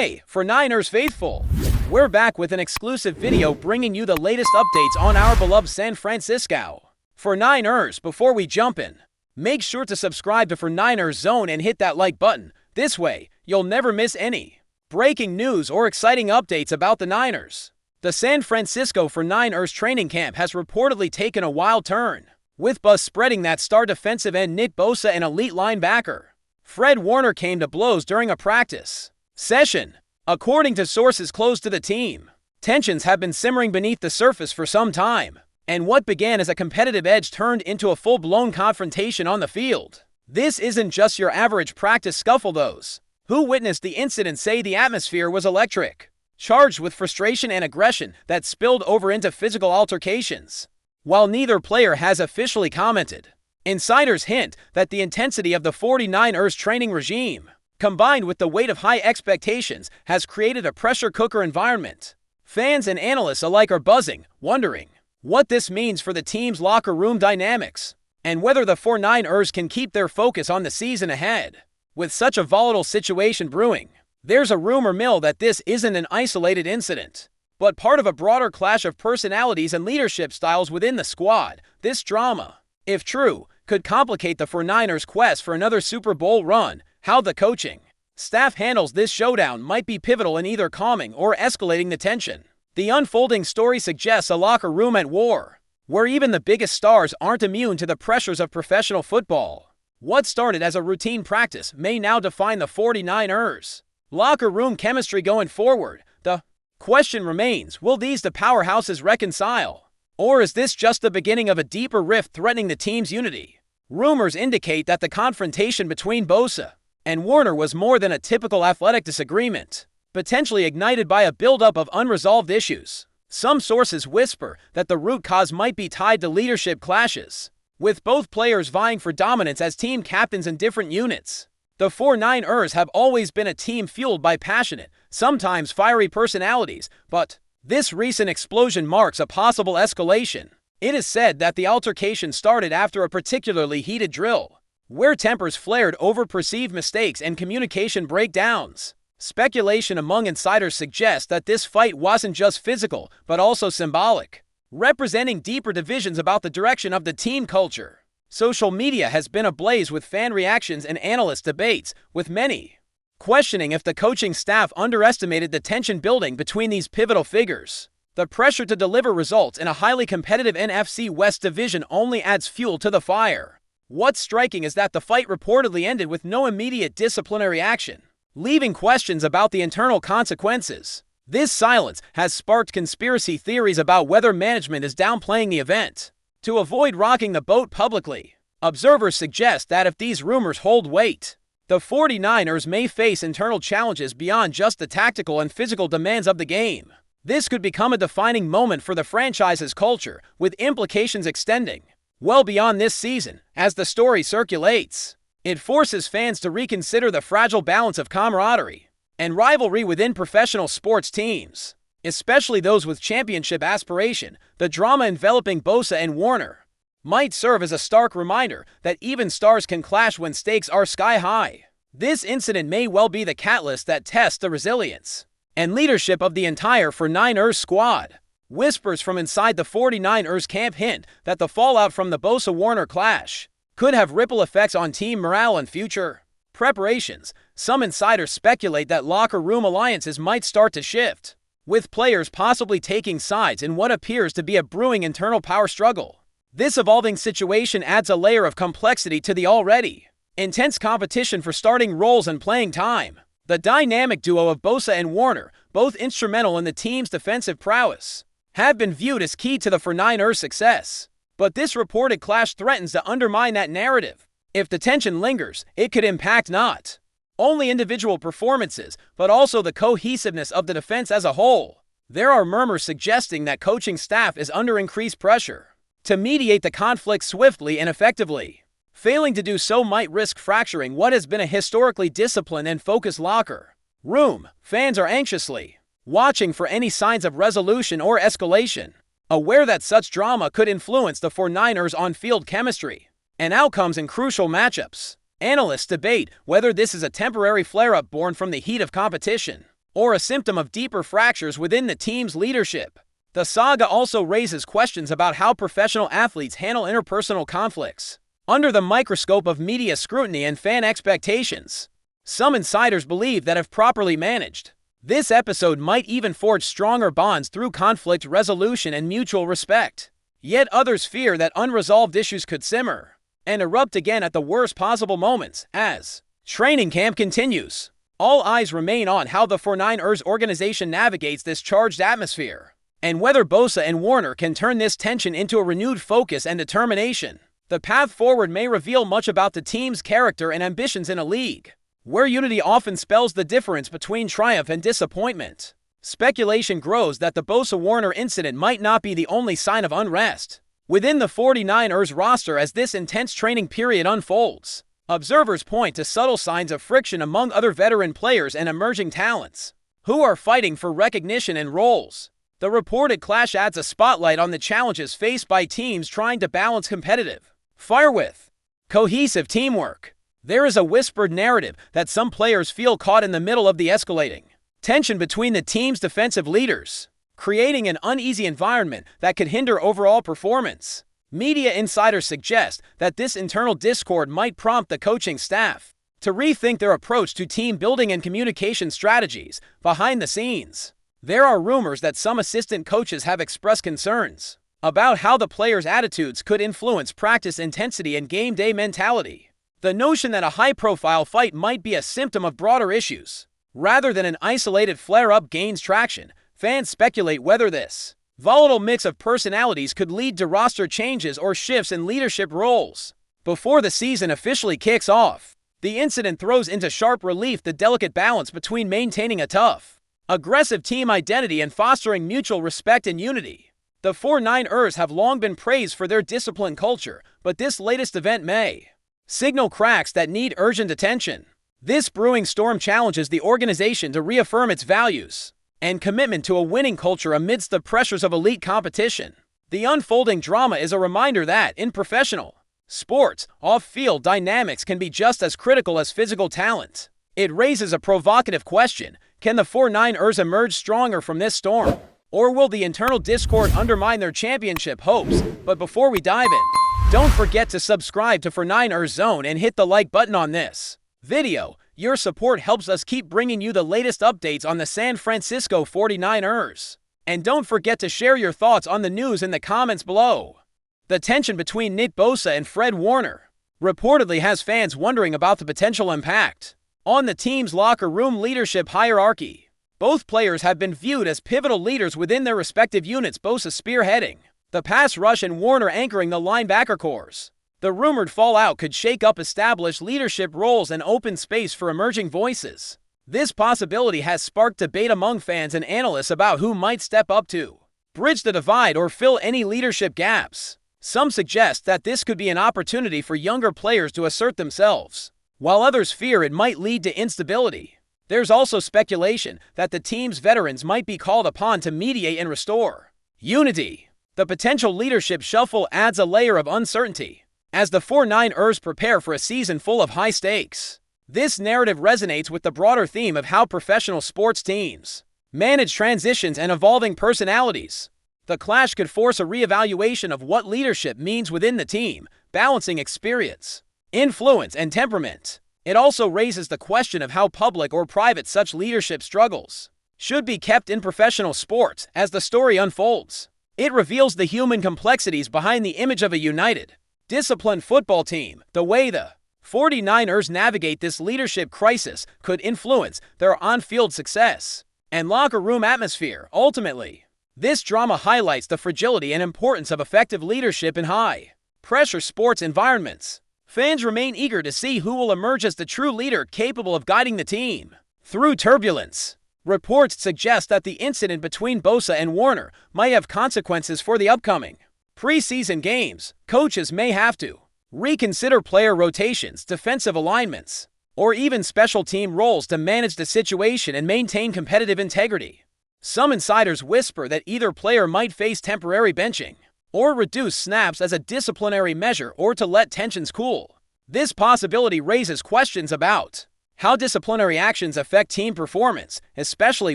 Hey, for Niners faithful! We're back with an exclusive video bringing you the latest updates on our beloved San Francisco. For Niners, before we jump in, make sure to subscribe to For Niners Zone and hit that like button. This way, you'll never miss any breaking news or exciting updates about the Niners. The San Francisco 49ers training camp has reportedly taken a wild turn, with buzz spreading that star defensive end Nick Bosa and elite linebacker Fred Warner came to blows during a practice session. According to sources close to the team, tensions have been simmering beneath the surface for some time, and what began as a competitive edge turned into a full-blown confrontation on the field. This isn't just your average practice scuffle. Those who witnessed the incident say the atmosphere was electric, charged with frustration and aggression that spilled over into physical altercations. While neither player has officially commented, insiders hint that the intensity of the 49ers training regime, combined with the weight of high expectations, has created a pressure cooker environment. Fans and analysts alike are buzzing, wondering what this means for the team's locker room dynamics, and whether the 49ers can keep their focus on the season ahead. With such a volatile situation brewing, there's a rumor mill that this isn't an isolated incident, but part of a broader clash of personalities and leadership styles within the squad. This drama, if true, could complicate the 49ers' quest for another Super Bowl run. How the coaching staff handles this showdown might be pivotal in either calming or escalating the tension. The unfolding story suggests a locker room at war, where even the biggest stars aren't immune to the pressures of professional football. What started as a routine practice may now define the 49ers' locker room chemistry going forward. The question remains, will these powerhouses reconcile? Or is this just the beginning of a deeper rift threatening the team's unity? Rumors indicate that the confrontation between Bosa and Warner was more than a typical athletic disagreement, potentially ignited by a buildup of unresolved issues. Some sources whisper that the root cause might be tied to leadership clashes, with both players vying for dominance as team captains in different units. The 49ers have always been a team fueled by passionate, sometimes fiery personalities, but this recent explosion marks a possible escalation. It is said that the altercation started after a particularly heated drill, where tempers flared over perceived mistakes and communication breakdowns. Speculation among insiders suggests that this fight wasn't just physical, but also symbolic, representing deeper divisions about the direction of the team culture. Social media has been ablaze with fan reactions and analyst debates, with many questioning if the coaching staff underestimated the tension building between these pivotal figures. The pressure to deliver results in a highly competitive NFC West division only adds fuel to the fire. What's striking is that the fight reportedly ended with no immediate disciplinary action, leaving questions about the internal consequences. This silence has sparked conspiracy theories about whether management is downplaying the event to avoid rocking the boat publicly. Observers suggest that if these rumors hold weight, the 49ers may face internal challenges beyond just the tactical and physical demands of the game. This could become a defining moment for the franchise's culture, with implications extending well beyond this season. As the story circulates, it forces fans to reconsider the fragile balance of camaraderie and rivalry within professional sports teams, especially those with championship aspiration. The drama enveloping Bosa and Warner might serve as a stark reminder that even stars can clash when stakes are sky high. This incident may well be the catalyst that tests the resilience and leadership of the entire 49ers squad. Whispers from inside the 49ers camp hint that the fallout from the Bosa-Warner clash could have ripple effects on team morale and future preparations. Some insiders speculate that locker room alliances might start to shift, with players possibly taking sides in what appears to be a brewing internal power struggle. This evolving situation adds a layer of complexity to the already intense competition for starting roles and playing time. The dynamic duo of Bosa and Warner, both instrumental in the team's defensive prowess, have been viewed as key to the 49ers' success. But this reported clash threatens to undermine that narrative. If the tension lingers, it could impact not only individual performances, but also the cohesiveness of the defense as a whole. There are murmurs suggesting that coaching staff is under increased pressure to mediate the conflict swiftly and effectively. Failing to do so might risk fracturing what has been a historically disciplined and focused locker room. Fans are anxiously watching for any signs of resolution or escalation, aware that such drama could influence the 49ers' on-field chemistry and outcomes in crucial matchups. Analysts debate whether this is a temporary flare-up born from the heat of competition, or a symptom of deeper fractures within the team's leadership. The saga also raises questions about how professional athletes handle interpersonal conflicts under the microscope of media scrutiny and fan expectations. Some insiders believe that if properly managed, this episode might even forge stronger bonds through conflict resolution and mutual respect. Yet others fear that unresolved issues could simmer and erupt again at the worst possible moments as training camp continues. All eyes remain on how the 49ers organization navigates this charged atmosphere, and whether Bosa and Warner can turn this tension into a renewed focus and determination. The path forward may reveal much about the team's character and ambitions in a league where unity often spells the difference between triumph and disappointment. Speculation grows that the Bosa-Warner incident might not be the only sign of unrest within the 49ers roster as this intense training period unfolds. Observers point to subtle signs of friction among other veteran players and emerging talents who are fighting for recognition and roles. The reported clash adds a spotlight on the challenges faced by teams trying to balance competitive fire with cohesive teamwork. There is a whispered narrative that some players feel caught in the middle of the escalating tension between the team's defensive leaders, creating an uneasy environment that could hinder overall performance. Media insiders suggest that this internal discord might prompt the coaching staff to rethink their approach to team building and communication strategies behind the scenes. There are rumors that some assistant coaches have expressed concerns about how the players' attitudes could influence practice intensity and game day mentality. The notion that a high-profile fight might be a symptom of broader issues rather than an isolated flare-up gains traction. Fans speculate whether this volatile mix of personalities could lead to roster changes or shifts in leadership roles before the season officially kicks off. The incident throws into sharp relief the delicate balance between maintaining a tough, aggressive team identity and fostering mutual respect and unity. The 49ers have long been praised for their disciplined culture, but this latest event may signal cracks that need urgent attention. This brewing storm challenges the organization to reaffirm its values and commitment to a winning culture amidst the pressures of elite competition. The unfolding drama is a reminder that, in professional sports, off-field dynamics can be just as critical as physical talent. It raises a provocative question: can the 49ers emerge stronger from this storm? Or will the internal discord undermine their championship hopes? But before we dive in, don't forget to subscribe to 49ers Zone and hit the like button on this video. Your support helps us keep bringing you the latest updates on the San Francisco 49ers. And don't forget to share your thoughts on the news in the comments below. The tension between Nick Bosa and Fred Warner reportedly has fans wondering about the potential impact on the team's locker room leadership hierarchy. Both players have been viewed as pivotal leaders within their respective units, Bosa spearheading the pass rush and Warner anchoring the linebacker corps. The rumored fallout could shake up established leadership roles and open space for emerging voices. This possibility has sparked debate among fans and analysts about who might step up to bridge the divide or fill any leadership gaps. Some suggest that this could be an opportunity for younger players to assert themselves, while others fear it might lead to instability. There's also speculation that the team's veterans might be called upon to mediate and restore unity. The potential leadership shuffle adds a layer of uncertainty as the 49ers prepare for a season full of high stakes. This narrative resonates with the broader theme of how professional sports teams manage transitions and evolving personalities. The clash could force a reevaluation of what leadership means within the team, balancing experience, influence, and temperament. It also raises the question of how public or private such leadership struggles should be kept in professional sports. As the story unfolds, it reveals the human complexities behind the image of a united, disciplined football team. The way the 49ers navigate this leadership crisis could influence their on-field success and locker room atmosphere. Ultimately, this drama highlights the fragility and importance of effective leadership in high-pressure sports environments. Fans remain eager to see who will emerge as the true leader capable of guiding the team through turbulence. Reports suggest that the incident between Bosa and Warner might have consequences for the upcoming preseason games. Coaches may have to reconsider player rotations, defensive alignments, or even special team roles to manage the situation and maintain competitive integrity. Some insiders whisper that either player might face temporary benching or reduce snaps as a disciplinary measure or to let tensions cool. This possibility raises questions about how disciplinary actions affect team performance, especially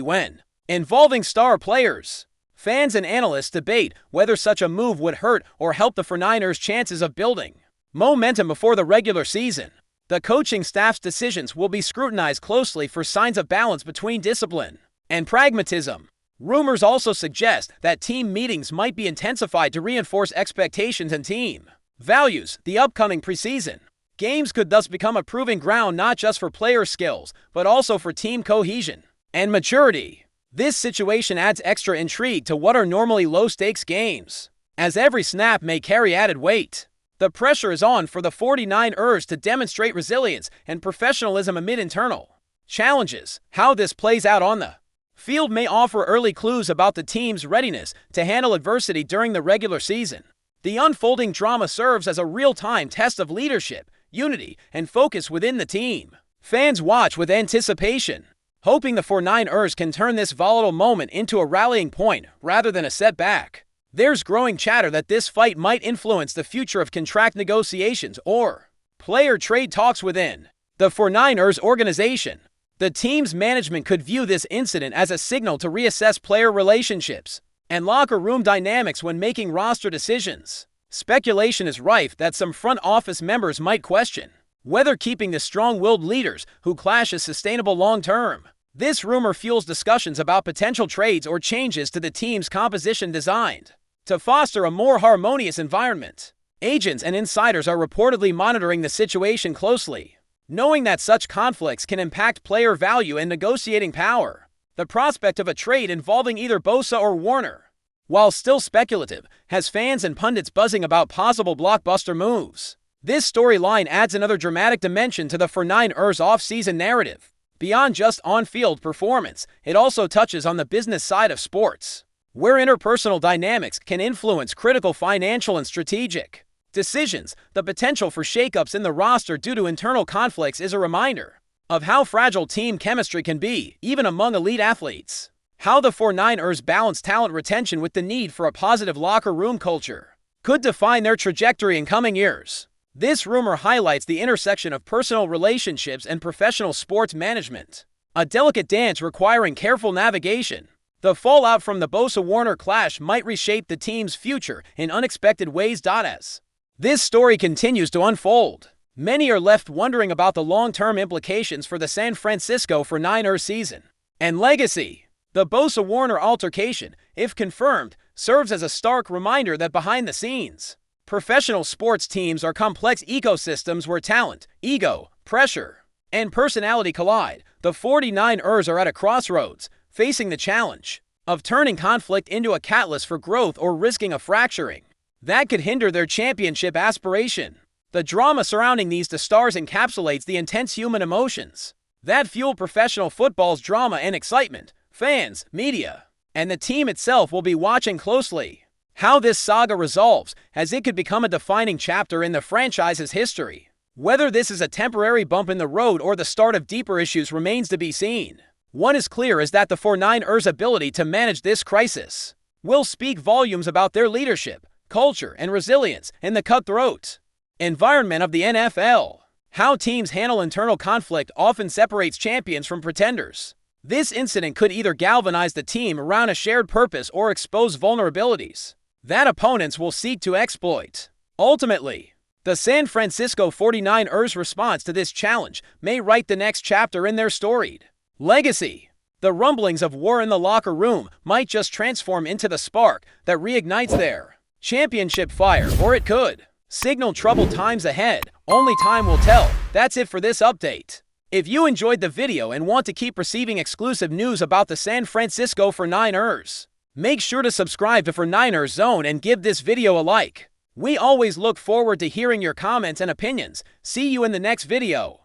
when involving star players. Fans and analysts debate whether such a move would hurt or help the 49ers' chances of building momentum before the regular season. The coaching staff's decisions will be scrutinized closely for signs of balance between discipline and pragmatism. Rumors also suggest that team meetings might be intensified to reinforce expectations and team values. The upcoming preseason games could thus become a proving ground not just for player skills, but also for team cohesion and maturity. This situation adds extra intrigue to what are normally low-stakes games, as every snap may carry added weight. The pressure is on for the 49ers to demonstrate resilience and professionalism amid internal challenges. How this plays out on the field may offer early clues about the team's readiness to handle adversity during the regular season. The unfolding drama serves as a real-time test of leadership, unity, and focus within the team. Fans watch with anticipation, hoping the 49ers can turn this volatile moment into a rallying point rather than a setback. There's growing chatter that this fight might influence the future of contract negotiations or player trade talks within the 49ers organization. The team's management could view this incident as a signal to reassess player relationships and locker room dynamics when making roster decisions. Speculation is rife that some front office members might question whether keeping the strong-willed leaders who clash is sustainable long-term. This rumor fuels discussions about potential trades or changes to the team's composition designed to foster a more harmonious environment. Agents and insiders are reportedly monitoring the situation closely, knowing that such conflicts can impact player value and negotiating power. The prospect of a trade involving either Bosa or Warner, while still speculative, has fans and pundits buzzing about possible blockbuster moves. This storyline adds another dramatic dimension to the 49ers off-season narrative. Beyond just on-field performance, it also touches on the business side of sports, where interpersonal dynamics can influence critical financial and strategic decisions. The potential for shakeups in the roster due to internal conflicts is a reminder of how fragile team chemistry can be, even among elite athletes. How the 49ers balance talent retention with the need for a positive locker room culture could define their trajectory in coming years. This rumor highlights the intersection of personal relationships and professional sports management, a delicate dance requiring careful navigation. The fallout from the Bosa-Warner clash might reshape the team's future in unexpected ways. As this story continues to unfold, many are left wondering about the long-term implications for the San Francisco 49ers season and legacy. The Bosa-Warner altercation, if confirmed, serves as a stark reminder that behind the scenes, professional sports teams are complex ecosystems where talent, ego, pressure, and personality collide. The 49ers are at a crossroads, facing the challenge of turning conflict into a catalyst for growth or risking a fracturing that could hinder their championship aspiration. The drama surrounding these two stars encapsulates the intense human emotions that fuel professional football's drama and excitement. Fans, media, and the team itself will be watching closely how this saga resolves, as it could become a defining chapter in the franchise's history. Whether this is a temporary bump in the road or the start of deeper issues remains to be seen. One is clear is that the 49ers' ability to manage this crisis will speak volumes about their leadership, culture, and resilience in the cutthroat environment of the NFL. How teams handle internal conflict often separates champions from pretenders. This incident could either galvanize the team around a shared purpose or expose vulnerabilities that opponents will seek to exploit. Ultimately, the San Francisco 49ers' response to this challenge may write the next chapter in their storied legacy. The rumblings of war in the locker room might just transform into the spark that reignites their championship fire, or it could signal troubled times ahead. Only time will tell. That's it for this update. If you enjoyed the video and want to keep receiving exclusive news about the San Francisco 49ers, make sure to subscribe to 49ers Zone and give this video a like. We always look forward to hearing your comments and opinions. See you in the next video.